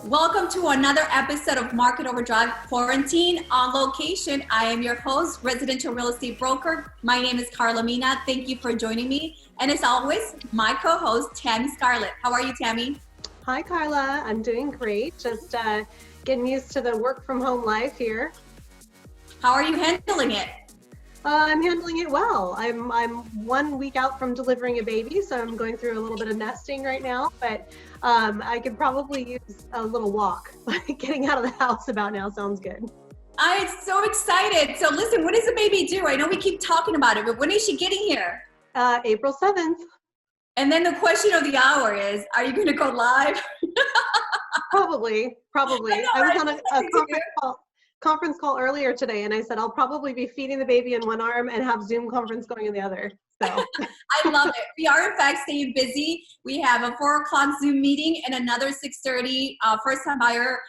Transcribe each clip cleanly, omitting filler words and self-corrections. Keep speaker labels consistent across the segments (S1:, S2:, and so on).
S1: Welcome to another episode of Market Overdrive Quarantined. On location, I am your host, residential real estate broker. My name is Karla. Thank you for joining me. And as always, my co-host, Tammy Scarlett. How are you, Tammy?
S2: Hi, Karla. I'm doing great. Just getting used to the work from home life here.
S1: How are you handling it?
S2: I'm handling it well. I'm 1 week out from delivering a baby, so I'm going through a little bit of nesting right now, but I could probably use a little walk. Getting out of the house about now sounds good.
S1: I'm so excited. So listen, when does the baby due? I know we keep talking about it, but when is she getting here?
S2: April 7th.
S1: And then the question of the hour is, are you going to go live?
S2: Probably. I was on a conference call earlier today, and I said I'll probably be feeding the baby in one arm and have Zoom conference going in the other. So
S1: I love it. We are in fact staying busy. We have a 4 o'clock Zoom meeting and another 6:30 first-time buyer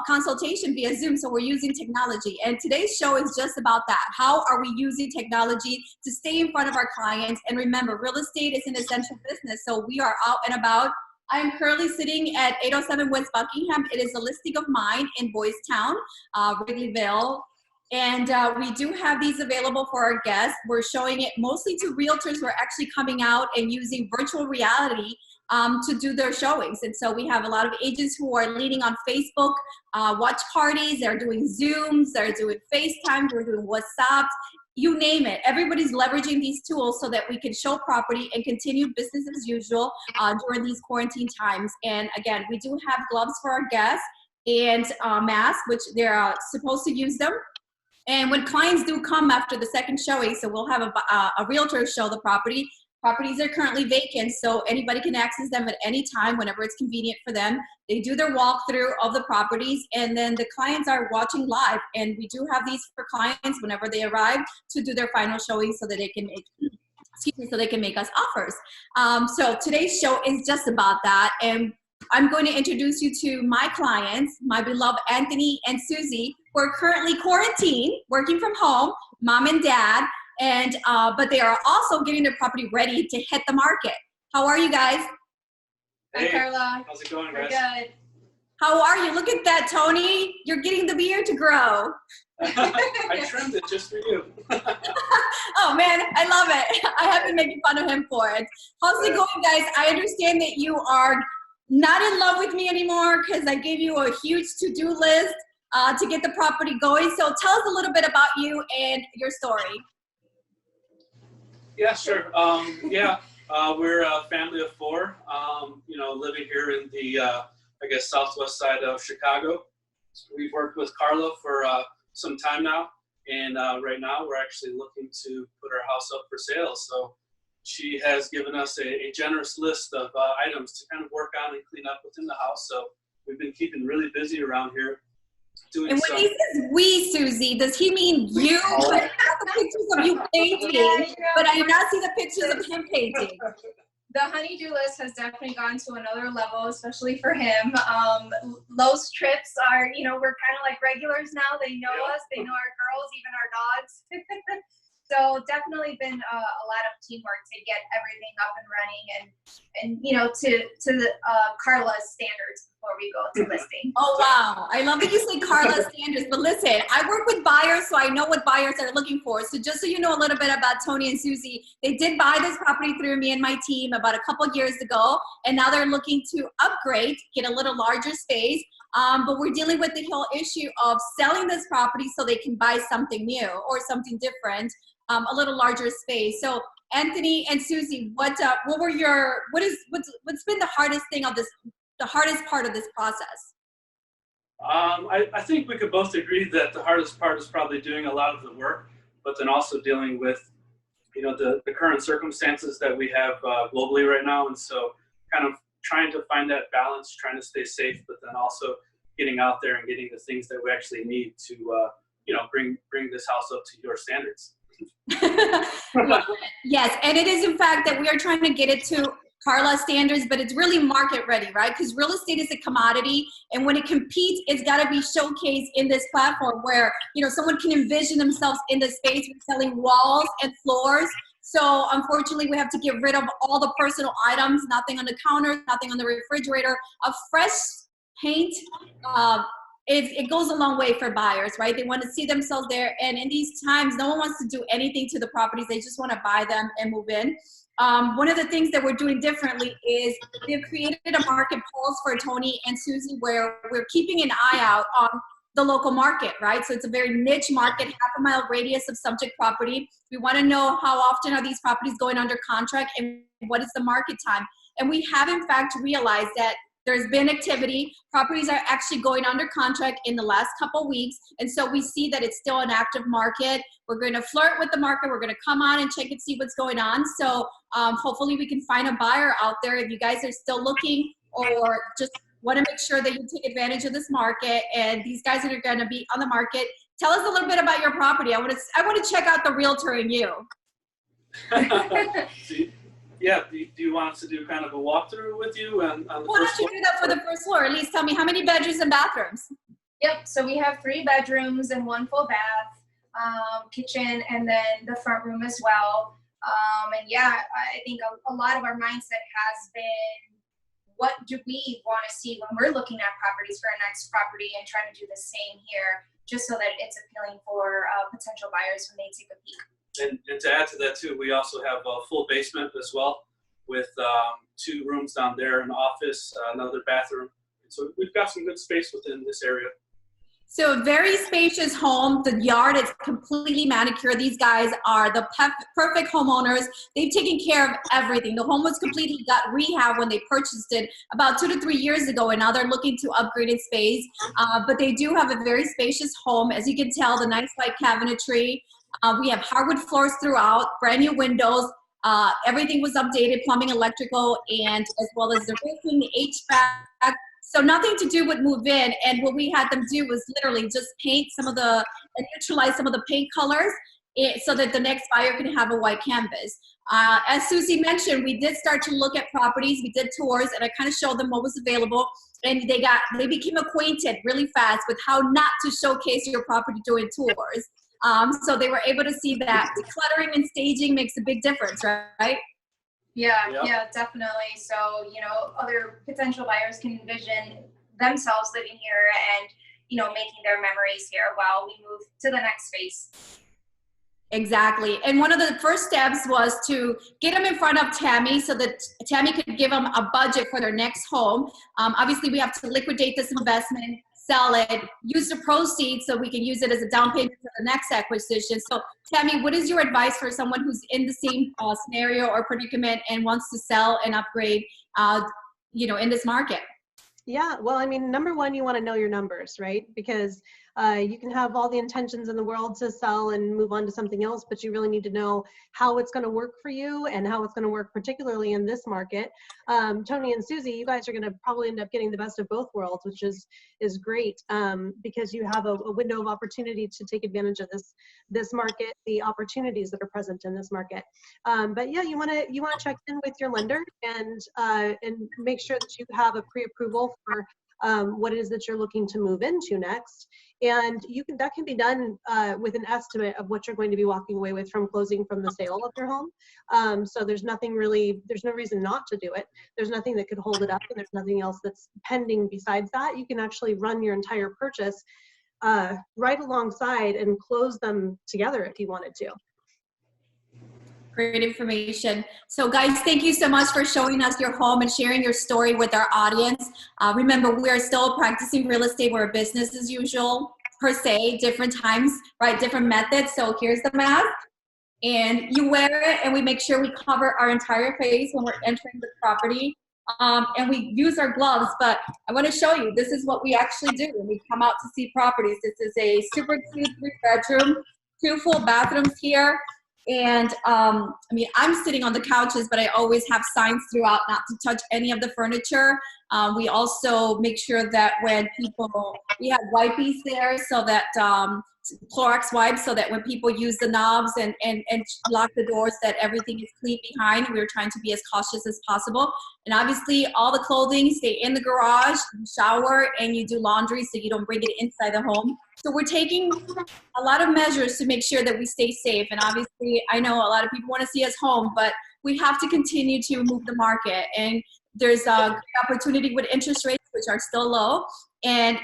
S1: consultation via Zoom. So we're using technology, and today's show is just about that. How are we using technology to stay in front of our clients? And remember, real estate is an essential business, so we are out and about. I'm currently sitting at 807 West Buckingham. It is a listing of mine in Boys Town, Wrigleyville. And we do have these available for our guests. We're showing it mostly to realtors who are actually coming out and using virtual reality to do their showings. And so we have a lot of agents who are leading on Facebook watch parties. They're doing Zooms, they're doing FaceTime, they're doing WhatsApp. You name it. Everybody's leveraging these tools so that we can show property and continue business as usual during these quarantine times. And again, we do have gloves for our guests and masks, which they're supposed to use them. And when clients do come after the second showing, so we'll have a realtor show the property. Properties are currently vacant, so anybody can access them at any time whenever it's convenient for them. They do their walkthrough of the properties, and then the clients are watching live. And we do have these for clients whenever they arrive to do their final showing so that they can make us offers. So today's show is just about that, and I'm going to introduce you to my clients, my beloved Anthony and Suzy, who are currently quarantined, working from home, mom and dad. And but they are also getting their property ready to hit the market. How are you guys?
S3: Hey,
S4: hi, Karla.
S3: How's it going, guys?
S4: We're good.
S1: How are you? Look at that, Tony. You're getting the beard to grow.
S3: I trimmed it just for you.
S1: Oh, man, I love it. I have been making fun of him for it. How's it going, guys? I understand that you are not in love with me anymore because I gave you a huge to-do list to get the property going. So tell us a little bit about you and your story.
S3: Yeah, sure. We're a family of 4, living here in the, southwest side of Chicago. We've worked with Karla for some time now, and right now we're actually looking to put our house up for sale. So she has given us a generous list of items to kind of work on and clean up within the house. So we've been keeping really busy around here.
S1: And when he says we, Suzy, does he mean you?
S3: Oh.
S1: I have the pictures of you painting, but I do not see the pictures of him painting.
S4: The honey-do list has definitely gone to another level, especially for him. Those trips are, we're kind of like regulars now. They know us, they know our girls, even our dogs. So definitely been a lot of teamwork to get everything up and running and to the Karla's standards before we go to listing.
S1: Oh, wow. I love that you say Karla's standards, but listen, I work with buyers, so I know what buyers are looking for. So just so you know a little bit about Tony and Suzy, they did buy this property through me and my team about a couple years ago, and now they're looking to upgrade, get a little larger space. But we're dealing with the whole issue of selling this property so they can buy something new or something different, a little larger space. So Anthony and Suzy, what's been the hardest thing of this, the hardest part of this process?
S3: I think we could both agree that the hardest part is probably doing a lot of the work, but then also dealing with, the current circumstances that we have globally right now. And so kind of trying to find that balance, trying to stay safe, but then also getting out there and getting the things that we actually need to, bring this house up to your standards.
S1: Yes, and it is in fact that we are trying to get it to Karla's standards, but it's really market ready, right? Because real estate is a commodity, and when it competes, it's got to be showcased in this platform where someone can envision themselves in the space. We're selling walls and floors, so unfortunately we have to get rid of all the personal items, nothing on the counter, nothing on the refrigerator. A fresh paint, it goes a long way for buyers, right? They want to see themselves there. And in these times, no one wants to do anything to the properties. They just want to buy them and move in. One of the things that we're doing differently is we've created a market pulse for Tony and Suzy where we're keeping an eye out on the local market, right? So it's a very niche market, half a mile radius of subject property. We want to know how often are these properties going under contract and what is the market time. And we have in fact realized that there's been activity. Properties are actually going under contract in the last couple weeks. And so we see that it's still an active market. We're going to flirt with the market. We're going to come on and check and see what's going on. So hopefully we can find a buyer out there if you guys are still looking or just want to make sure that you take advantage of this market. And these guys that are going to be on the market, tell us a little bit about your property. I want to check out the realtor in you.
S3: Yeah, do you want us to do kind of a walkthrough with you on the
S1: Why
S3: first
S1: don't you
S3: floor?
S1: do that for the first floor? At least tell me how many bedrooms and bathrooms.
S4: Yep, so we have 3 bedrooms and 1 full bath, kitchen, and then the front room as well. And yeah, I think a lot of our mindset has been, what do we want to see when we're looking at properties for our next property, and trying to do the same here, just so that it's appealing for potential buyers when they take a peek.
S3: And to add to that too, we also have a full basement as well with 2 rooms down there, an office, another bathroom. So we've got some good space within this area.
S1: So very spacious home. The yard is completely manicured. These guys are the perfect homeowners. They've taken care of everything. The home was completely got rehab when they purchased it about 2 to 3 years ago, and now they're looking to upgrade its space. But they do have a very spacious home. As you can tell, the nice white cabinetry. We have hardwood floors throughout, brand new windows. Everything was updated, plumbing, electrical, and as well as the roofing, the HVAC. So nothing to do with move in. And what we had them do was literally just paint and neutralize some of the paint colors so that the next buyer can have a white canvas. As Suzy mentioned, we did start to look at properties. We did tours, and I kind of showed them what was available. And they became acquainted really fast with how not to showcase your property during tours. So they were able to see that decluttering and staging makes a big difference, right?
S4: Yeah,
S3: Yep.
S4: yeah, definitely. So, other potential buyers can envision themselves living here and, making their memories here while we move to the next phase.
S1: Exactly. And one of the first steps was to get them in front of Tammy so that Tammy could give them a budget for their next home. Obviously, we have to liquidate this investment, sell it, use the proceeds so we can use it as a down payment for the next acquisition. So Tammy, what is your advice for someone who's in the same scenario or predicament and wants to sell and upgrade, in this market?
S2: Yeah, well, I mean, number one, you want to know your numbers, right? Because you can have all the intentions in the world to sell and move on to something else, but you really need to know how it's going to work for you and how it's going to work particularly in this market. Tony and Suzy, you guys are going to probably end up getting the best of both worlds, which is great because you have a window of opportunity to take advantage of this market, the opportunities that are present in this market. But yeah, you want to check in with your lender and make sure that you have a pre-approval for what it is that you're looking to move into next. And that can be done with an estimate of what you're going to be walking away with from closing from the sale of your home. So there's no reason not to do it. There's nothing that could hold it up, and there's nothing else that's pending besides that. You can actually run your entire purchase right alongside and close them together if you wanted to.
S1: Great information. So guys, thank you so much for showing us your home and sharing your story with our audience. Remember, we are still practicing real estate. We're a business as usual, per se, different times, right? Different methods. So here's the mask, and you wear it, and we make sure we cover our entire face when we're entering the property. And we use our gloves, but I want to show you, this is what we actually do when we come out to see properties. This is a super cute 3-bedroom, 2 full bathrooms here. And I'm sitting on the couches, but I always have signs throughout not to touch any of the furniture. We also make sure that we have wipes there so that Clorox wipes, so that when people use the knobs and lock the doors, that everything is clean behind. We're trying to be as cautious as possible. And obviously all the clothing stay in the garage, you shower, and you do laundry so you don't bring it inside the home. So we're taking a lot of measures to make sure that we stay safe. And obviously I know a lot of people want to see us home, but we have to continue to move the market. And there's a great opportunity with interest rates, which are still low. And,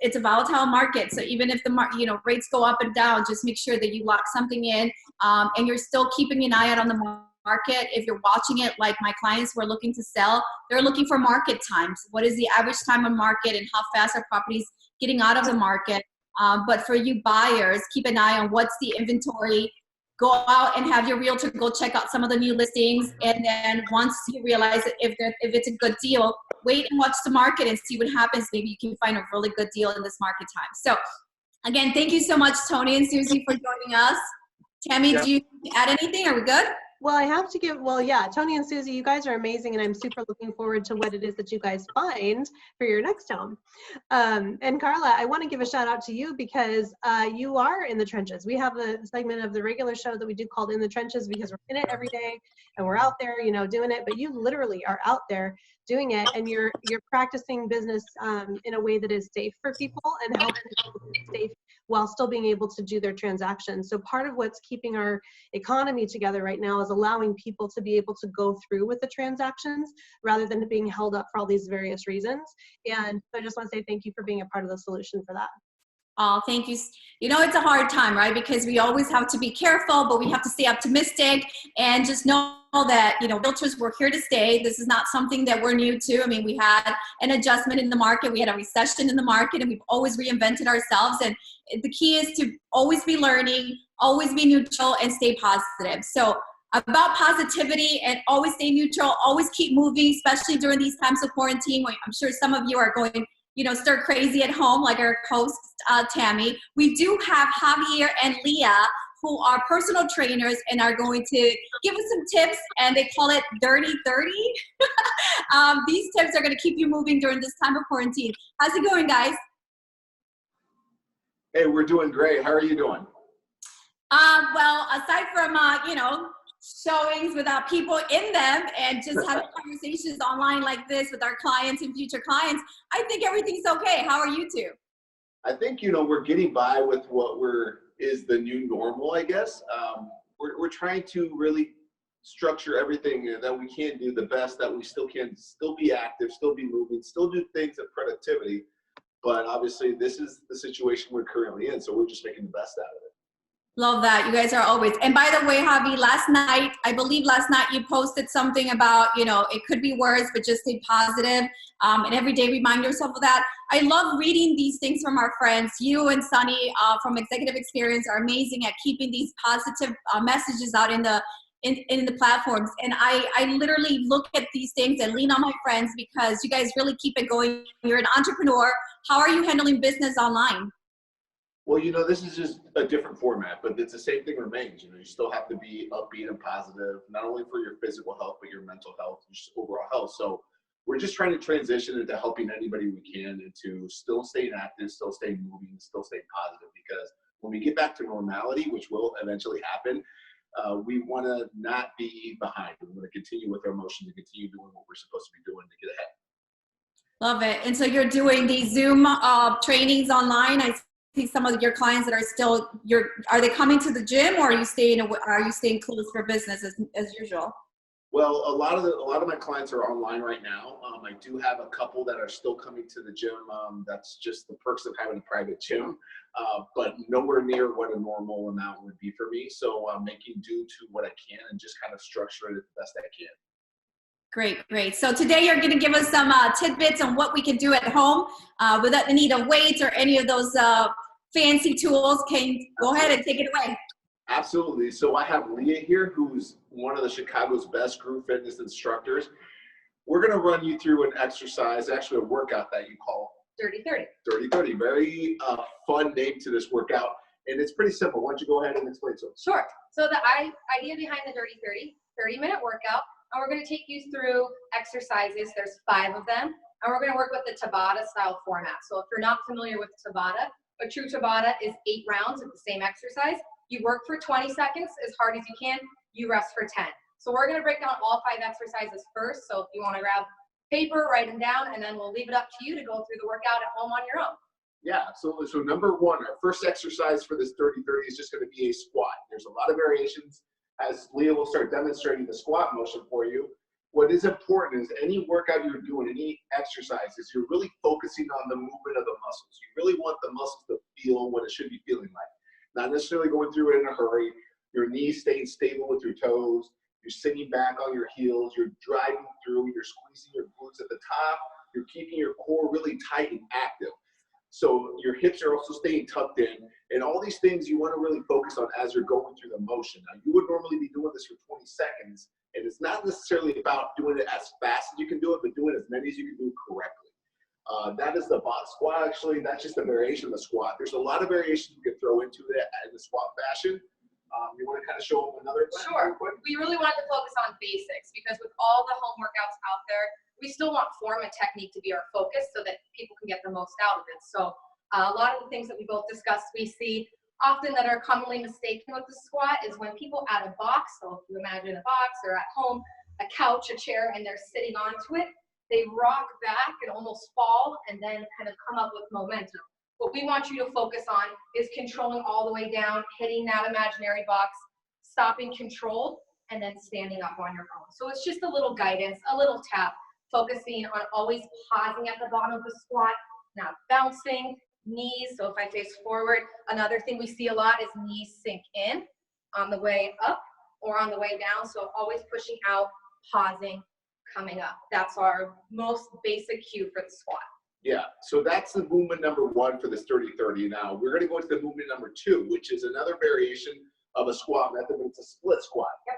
S1: it's a volatile market. So even if the rates go up and down, just make sure that you lock something in, and you're still keeping an eye out on the market. If you're watching it, like my clients who are looking to sell, they're looking for market times. What is the average time on market and how fast are properties getting out of the market? But for you buyers, keep an eye on what's the inventory. Go out and have your realtor go check out some of the new listings. And then once you realize that if it's a good deal, wait and watch the market and see what happens. Maybe you can find a really good deal in this market time. So again, thank you so much, Tony and Suzy, for joining us. Tammy, do you add anything? Are we good?
S2: Well, I have to yeah, Tony and Suzy, you guys are amazing, and I'm super looking forward to what it is that you guys find for your next home. And Karla, I want to give a shout out to you because you are in the trenches. We have a segment of the regular show that we do called In the Trenches because we're in it every day and we're out there, doing it, but you literally are out there doing it, and you're practicing business in a way that is safe for people and helping people be safe while still being able to do their transactions. So part of what's keeping our economy together right now is allowing people to be able to go through with the transactions rather than being held up for all these various reasons. And so I just want to say thank you for being a part of the solution for that.
S1: Oh, thank you. It's a hard time, right? Because we always have to be careful, but we have to stay optimistic and just know that, realtors, we're here to stay. This is not something that we're new to. I mean, we had an adjustment in the market. We had a recession in the market, and we've always reinvented ourselves. And the key is to always be learning, always be neutral, and stay positive. So about positivity and always stay neutral, always keep moving, especially during these times of quarantine. I'm sure some of you are going stir crazy at home like our host, Tammy. We do have Javier and Leah, who are personal trainers and are going to give us some tips, and they call it Dirty 30. These tips are going to keep you moving during this time of quarantine. How's it going, guys?
S5: Hey, we're doing great. How are you doing?
S1: Well, aside from, showings without people in them and just having conversations online like this with our clients and future clients, I think everything's okay. How are you two?
S5: I think, we're getting by with what is the new normal, I guess. We're trying to really structure everything that we can do the best, that we still can be active, still be moving, still do things of productivity. But obviously this is the situation we're currently in. So we're just making the best out of it.
S1: Love that. You guys are always. And by the way, Javi, I believe last night you posted something about, it could be worse, but just stay positive. And every day remind yourself of that. I love reading these things from our friends. You and Sunny from Executive Experience are amazing at keeping these positive messages out in the platforms. And I literally look at these things and lean on my friends because you guys really keep it going. You're an entrepreneur. How are you handling business online?
S5: Well, this is just a different format, but it's the same thing remains. You still have to be upbeat and positive, not only for your physical health, but your mental health, and just overall health. So we're just trying to transition into helping anybody we can into still staying active, still staying moving, still staying positive. Because when we get back to normality, which will eventually happen, we want to not be behind. We want to continue with our motions and continue doing what we're supposed to be doing to get ahead.
S1: Love it. And so you're doing these Zoom trainings online. I see some of your clients that are still, are they coming to the gym, or are you staying closed for business as usual?
S5: Well, a lot of my clients are online right now. I do have a couple that are still coming to the gym. That's just the perks of having a private gym, but nowhere near what a normal amount would be for me. So I'm making do to what I can and just kind of structure it the best I can.
S1: Great. So today you're going to give us some tidbits on what we can do at home without the need of weights or any of those fancy tools. Can you go ahead and take it away?
S5: Absolutely. So I have Leah here, who's one of the Chicago's best group fitness instructors. We're going to run you through an exercise, actually a workout that you call
S4: Dirty 30.
S5: Dirty 30. Very fun name to this workout. And it's pretty simple. Why don't you go ahead and explain to us?
S4: Sure. So the idea behind the Dirty 30, 30-minute workout, and we're going to take you through exercises. There's 5 of them. And we're going to work with the Tabata style format. So if you're not familiar with Tabata, a true Tabata is 8 rounds of the same exercise. You work for 20 seconds as hard as you can. You rest for 10. So we're going to break down all 5 exercises first. So if you want to grab paper, write them down, and then we'll leave it up to you to go through the workout at home on your own.
S5: Yeah, so number 1, our first exercise for this Dirty 30 is just going to be a squat. There's a lot of variations. As Leah will start demonstrating the squat motion for you, what is important is any workout you're doing, any exercises, you're really focusing on the movement of the muscles. You really want the muscles to feel what it should be feeling like. Not necessarily going through it in a hurry. Your knees staying stable with your toes. You're sitting back on your heels. You're driving through. You're squeezing your glutes at the top. You're keeping your core really tight and active. So your hips are also staying tucked in. And all these things you want to really focus on as you're going through the motion. Now, you would normally be doing this for 20 seconds. And it's not necessarily about doing it as fast as you can do it, but doing as many as you can do correctly. That is the box squat. Actually, that's just a variation of the squat. There's a lot of variations you can throw into it in the squat fashion. You want to kind of show them another one?
S6: Sure. We really wanted to focus on basics because with all the home workouts out there, we still want form and technique to be our focus so that people can get the most out of it. So a lot of the things that we both discussed, we see often that are commonly mistaken with the squat is when people add a box. So if you imagine a box or at home, a couch, a chair, and they're sitting onto it, they rock back and almost fall and then kind of come up with momentum. What we want you to focus on is controlling all the way down, hitting that imaginary box, stopping controlled, and then standing up on your own. So it's just a little guidance, a little tap, focusing on always pausing at the bottom of the squat, not bouncing, knees. So if I face forward, another thing we see a lot is knees sink in on the way up or on the way down. So always pushing out, pausing, coming up. That's our most basic cue for the squat.
S5: Yeah, so that's the movement number one for this 30-30. Now, we're going to go to the movement number two, which is another variation of a squat method, but it's a split squat.
S6: Yep.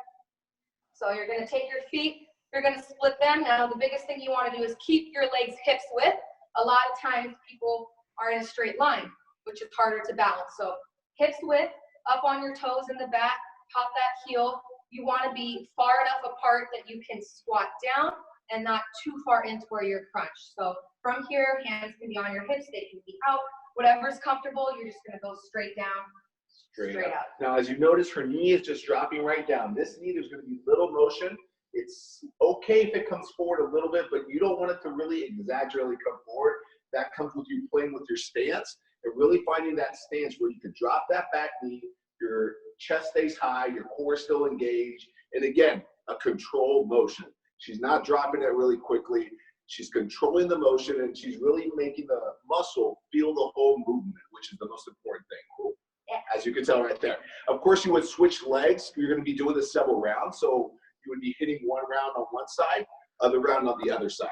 S6: So you're going to take your feet, you're going to split them. Now, the biggest thing you want to do is keep your legs hips width. A lot of times people are in a straight line, which is harder to balance. So hips width, up on your toes in the back, pop that heel. You want to be far enough apart that you can squat down and not too far into where you're crunched. So from here, hands can be on your hips, they can be out. Whatever's comfortable, you're just going to go straight down, straight up.
S5: Now, as you notice, her knee is just dropping right down. This knee, there's going to be little motion. It's okay if it comes forward a little bit, but you don't want it to really exaggerately come forward. That comes with you playing with your stance and really finding that stance where you can drop that back knee, your chest stays high, your core is still engaged, and again, a controlled motion. She's not dropping it really quickly. She's controlling the motion, and she's really making the muscle feel the whole movement, which is the most important thing. Cool. As you can tell right there. Of course, you would switch legs. You're going to be doing this several rounds, so you would be hitting one round on one side, other round on the other side.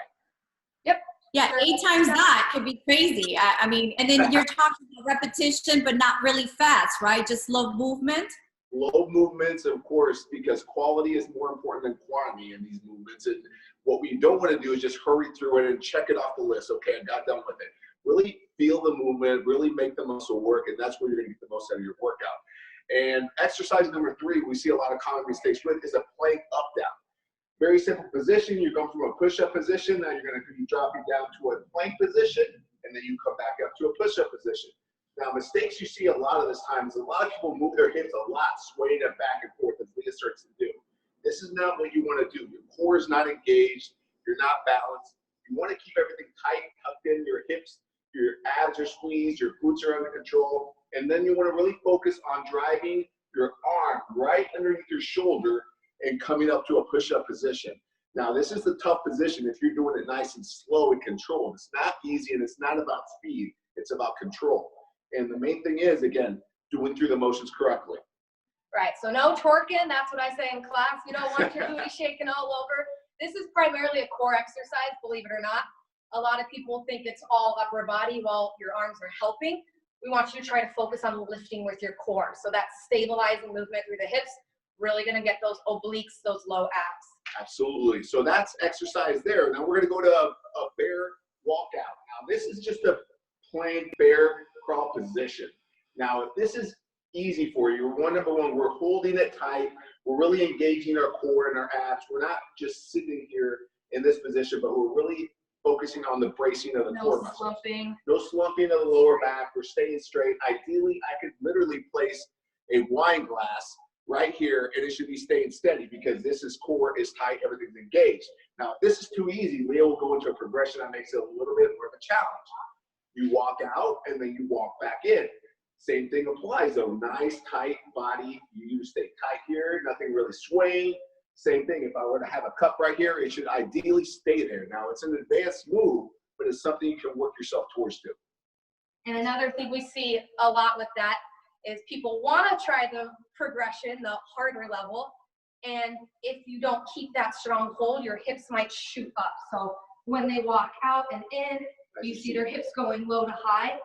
S6: Yep.
S1: Yeah, 8 times that could be crazy. I mean, and then you're talking about repetition, but not really fast, right? Just slow movement.
S5: Low movements, of course, because quality is more important than quantity in these movements. And what we don't want to do is just hurry through it and check it off the list. Okay, I got done with it. Really feel the movement, really make the muscle work, and that's where you're going to get the most out of your workout. And exercise number 3, we see a lot of common mistakes with, is a plank up down. Very simple position. You go from a push-up position, now you're going to be dropping down to a plank position, and then you come back up to a push-up position. Now, mistakes you see a lot of this time is a lot of people move their hips a lot, swaying it back and forth, as Leah starts to do. This is not what you want to do. Your core is not engaged. You're not balanced. You want to keep everything tight, tucked in. Your hips, your abs are squeezed, your glutes are under control. And then you want to really focus on driving your arm right underneath your shoulder and coming up to a push-up position. Now, this is the tough position if you're doing it nice and slow and controlled. It's not easy, and it's not about speed. It's about control. And the main thing is, again, doing through the motions correctly.
S6: Right, so no twerking, that's what I say in class. You don't want your booty shaking all over. This is primarily a core exercise, believe it or not. A lot of people think it's all upper body while your arms are helping. We want you to try to focus on lifting with your core. So that stabilizing movement through the hips, really gonna get those obliques, those low abs.
S5: Absolutely, so that's exercise there. Now we're gonna go to a bear walkout. Now this is just a plain bear crawl position. Now, if this is easy for you, number one, we're holding it tight. We're really engaging our core and our abs. We're not just sitting here in this position, but we're really focusing on the bracing of the core muscles.
S6: No slumping.
S5: No slumping of the lower back. We're staying straight. Ideally, I could literally place a wine glass right here, and it should be staying steady because this is core is tight, everything's engaged. Now, if this is too easy, Leah will go into a progression that makes it a little bit more of a challenge. You walk out, and then you walk back in. Same thing applies, though. Nice, tight body. You stay tight here, nothing really swaying. Same thing, if I were to have a cup right here, it should ideally stay there. Now, it's an advanced move, but it's something you can work yourself towards to.
S6: And another thing we see a lot with that is people want to try the progression, the harder level, and if you don't keep that strong hold, your hips might shoot up. So when they walk out and in, you see their hips going low to high.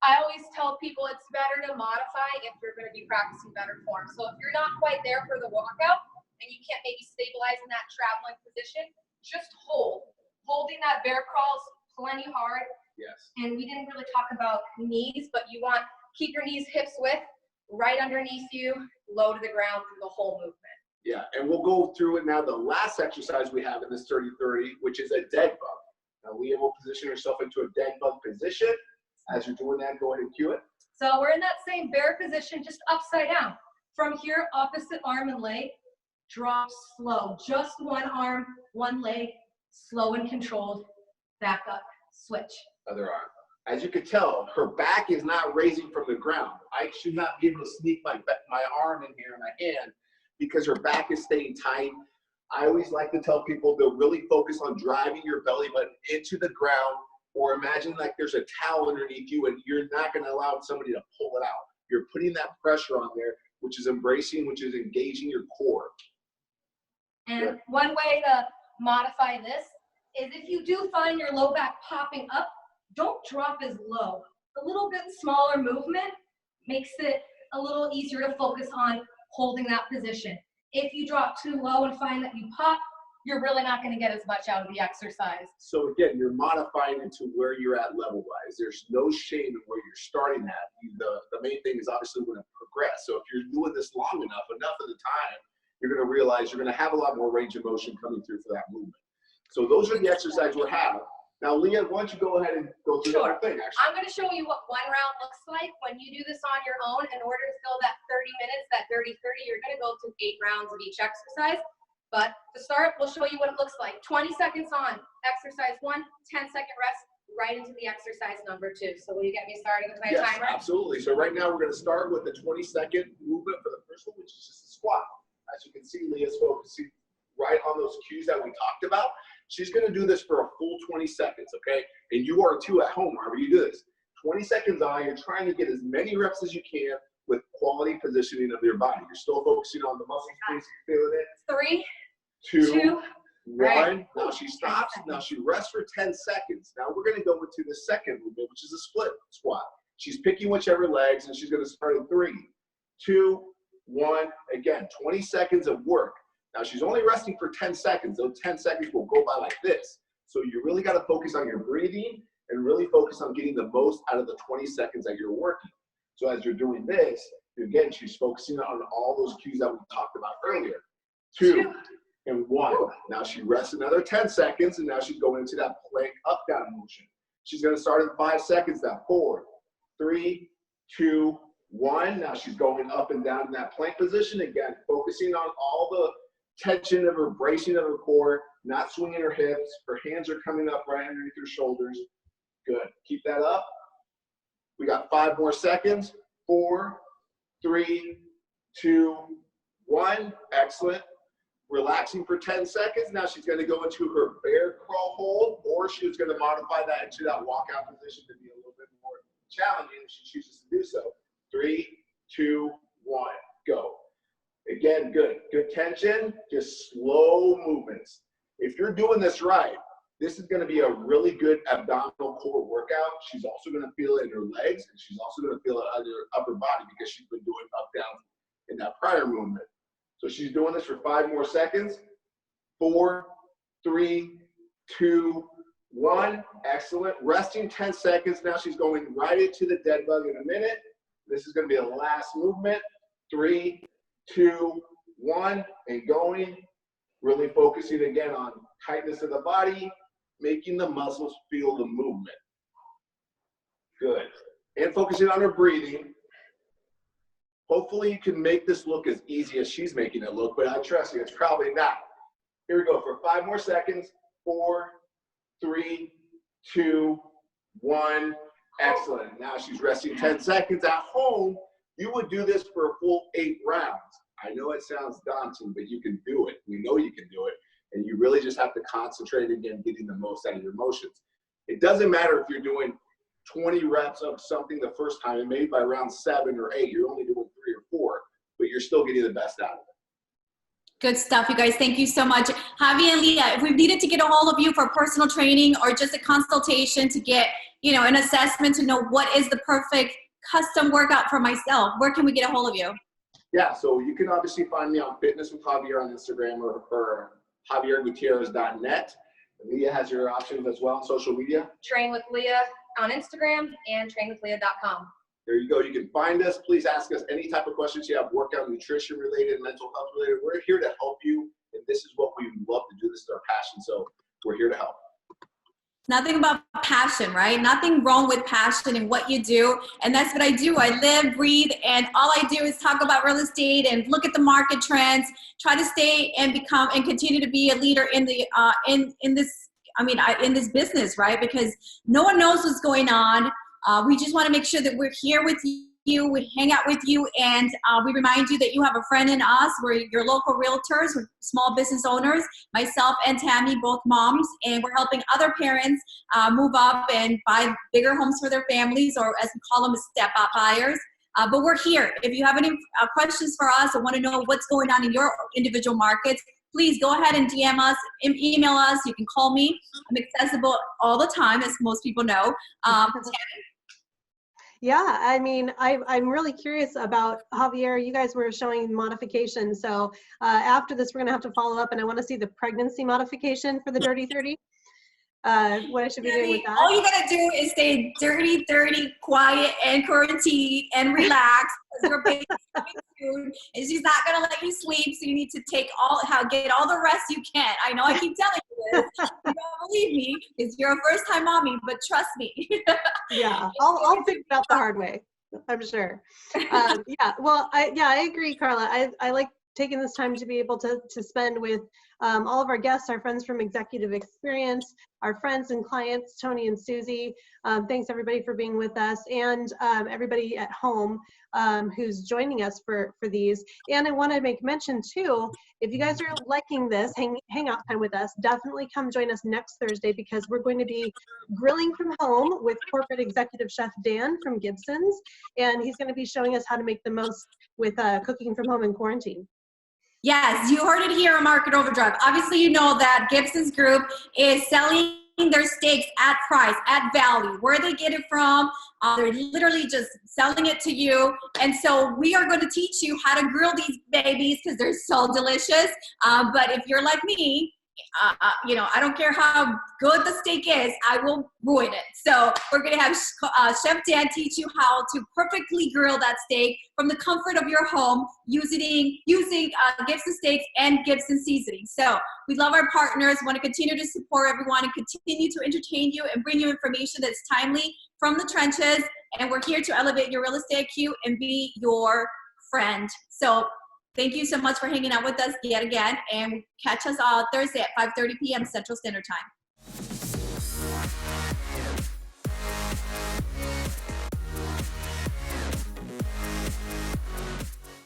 S6: I always tell people it's better to modify if you're going to be practicing better form. So if you're not quite there for the walkout and you can't maybe stabilize in that traveling position, just hold. Holding that bear crawls plenty hard.
S5: Yes.
S6: And we didn't really talk about knees, but you want keep your knees hips width, right underneath you, low to the ground through the whole movement.
S5: Yeah, and we'll go through it now. The last exercise we have in this 30-30, which is a dead bug. Now, Leah will position herself into a dead bug position. As you're doing that, go ahead and cue it.
S6: So we're in that same bear position, just upside down. From here, opposite arm and leg, drop slow. Just one arm, one leg, slow and controlled. Back up, switch.
S5: Other arm. As you can tell, her back is not raising from the ground. I should not be able to sneak my arm in here in my hand because her back is staying tight. I always like to tell people to really focus on driving your belly button into the ground, or imagine like there's a towel underneath you and you're not going to allow somebody to pull it out. You're putting that pressure on there, which is embracing, which is engaging your core.
S6: And one way to modify this is if you do find your low back popping up, don't drop as low. A little bit smaller movement makes it a little easier to focus on holding that position. If you drop too low and find that you pop, you're really not going to get as much out of the exercise.
S5: So again, you're modifying into where you're at level-wise. There's no shame in where you're starting at. The main thing is obviously going to progress. So if you're doing this long enough of the time, you're going to realize you're going to have a lot more range of motion coming through for that movement. So those are the exercises we'll have. Now, Leah, why don't you go ahead and go through the whole thing, actually.
S6: I'm going to show you what one round looks like. When you do this on your own, in order to fill that 30 minutes, that 30-30, you're going to go to 8 rounds of each exercise. But to start, we'll show you what it looks like. 20 seconds on exercise 1, 10-second rest, right into the exercise number 2. So will you get me started with my timer?
S5: Yes, absolutely. So right now, we're going to start with the 20-second movement for the first one, which is just a squat. As you can see, Leah's focusing right on those cues that we talked about. She's going to do this for a full 20 seconds, okay? And you are too at home, wherever you do this. 20 seconds on, you're trying to get as many reps as you can with quality positioning of your body. You're still focusing on the muscles, feeling it.
S6: 3, 2,
S5: 1.
S6: right.
S5: Now she stops. Now she rests for 10 seconds. Now we're going to go into the second movement, which is a split squat. She's picking whichever legs, and she's going to start in 3, 2, 1. Again, 20 seconds of work. Now, she's only resting for 10 seconds. Those 10 seconds will go by like this. So you really got to focus on your breathing and really focus on getting the most out of the 20 seconds that you're working. So as you're doing this, again, she's focusing on all those cues that we talked about earlier. 2 and 1. Now she rests another 10 seconds, and now she's going into that plank up-down motion. She's going to start in 5 seconds now. 4, 3, 2, 1. Now she's going up and down in that plank position. Again, focusing on all the tension of her, bracing of her core, not swinging her hips. Her hands are coming up right underneath her shoulders. Good. Keep that up. We got 5 more seconds. 4, 3, 2, 1. Excellent. Relaxing for 10 seconds. Now she's going to go into her bear crawl hold, or she's going to modify that into that walkout position to be a little bit more challenging if she chooses to do so. 3, 2, 1. Go. Again, good tension, just slow movements. If you're doing this right, this is going to be a really good abdominal core workout. She's also going to feel it in her legs, and she's also going to feel it on her upper body because she's been doing up down in that prior movement. So she's doing this for 5 more seconds. 4, 3, 2, 1. Excellent. Resting 10 seconds. Now she's going right into the dead bug in a minute. This is going to be the last movement. 3, 2, 1, and going. Really focusing again on tightness of the body, making the muscles feel the movement. Good. And focusing on her breathing. Hopefully you can make this look as easy as she's making it look, but I trust you, it's probably not. Here we go for 5 more seconds. 4, 3, 2, 1. Excellent. Now she's resting 10 seconds. At home, you would do this for a full 8 rounds. I know it sounds daunting, but you can do it. We know you can do it. And you really just have to concentrate again, getting the most out of your motions. It doesn't matter if you're doing 20 reps of something the first time, and maybe by round 7 or 8, you're only doing 3 or 4, but you're still getting the best out of it.
S1: Good stuff, you guys. Thank you so much. Javi and Leah, if we've needed to get a hold of you for personal training or just a consultation to get, an assessment to know what is the perfect custom workout for myself, where can we get a hold of you?
S5: Yeah, so you can obviously find me on Fitness with Javier on Instagram or JavierGutierrez.net. Leah has your options as well on social media.
S6: Train with Leah on Instagram and trainwithleah.com.
S5: There you go. You can find us. Please ask us any type of questions you have, workout, nutrition related, mental health related. We're here to help you, and this is what we love to do. This is our passion, so we're here to help.
S1: Nothing about passion, right? Nothing wrong with passion in what you do. And that's what I do. I live, breathe, and all I do is talk about real estate and look at the market trends, try to stay and become and continue to be a leader in the in this business, right? Because no one knows what's going on. We just want to make sure that we're here with you, we hang out with you, and we remind you that you have a friend in us. We're your local realtors, we're small business owners, myself and Tammy, both moms, and we're helping other parents move up and buy bigger homes for their families, or as we call them, step-up buyers. But we're here. If you have any questions for us or want to know what's going on in your individual markets, please go ahead and DM us, email us. You can call me. I'm accessible all the time, as most people know.
S2: Yeah, I mean, I'm really curious about, Javier, you guys were showing modification. So after this, we're going to have to follow up, and I want to see the pregnancy modification for the Dirty 30. What I should be doing with that.
S1: All you got to do is stay dirty, quiet, and quarantine, and relax. Your baby's coming soon, and she's not going to let you sleep, so you need to get all the rest you can. I know I keep telling you this. You don't believe me because you're a first-time mommy, but trust me.
S2: Yeah, I'll figure it out the hard way, I'm sure. Yeah, well, I agree, Karla. I like taking this time to be able to spend with all of our guests, our friends from Executive Experience, our friends and clients, Tony and Suzy. Thanks everybody for being with us, and everybody at home who's joining us for these. And I want to make mention too, if you guys are liking this hangout time with us, definitely come join us next Thursday, because we're going to be grilling from home with corporate executive chef Dan from Gibson's, and he's going to be showing us how to make the most with cooking from home in quarantine.
S1: Yes, you heard it here on Market Overdrive. Obviously, you know that Gibson's Group is selling their steaks at price, at value. Where they get it from, they're literally just selling it to you. And so we are going to teach you how to grill these babies because they're so delicious. But if you're like me, I don't care how good the steak is, I will ruin it. So we're going to have Chef Dan teach you how to perfectly grill that steak from the comfort of your home using Gibson steaks and Gibson seasoning. So we love our partners, want to continue to support everyone and continue to entertain you and bring you information that's timely from the trenches. And we're here to elevate your real estate IQ and be your friend. So thank you so much for hanging out with us yet again, and catch us all Thursday at 5:30 p.m. Central Standard Time.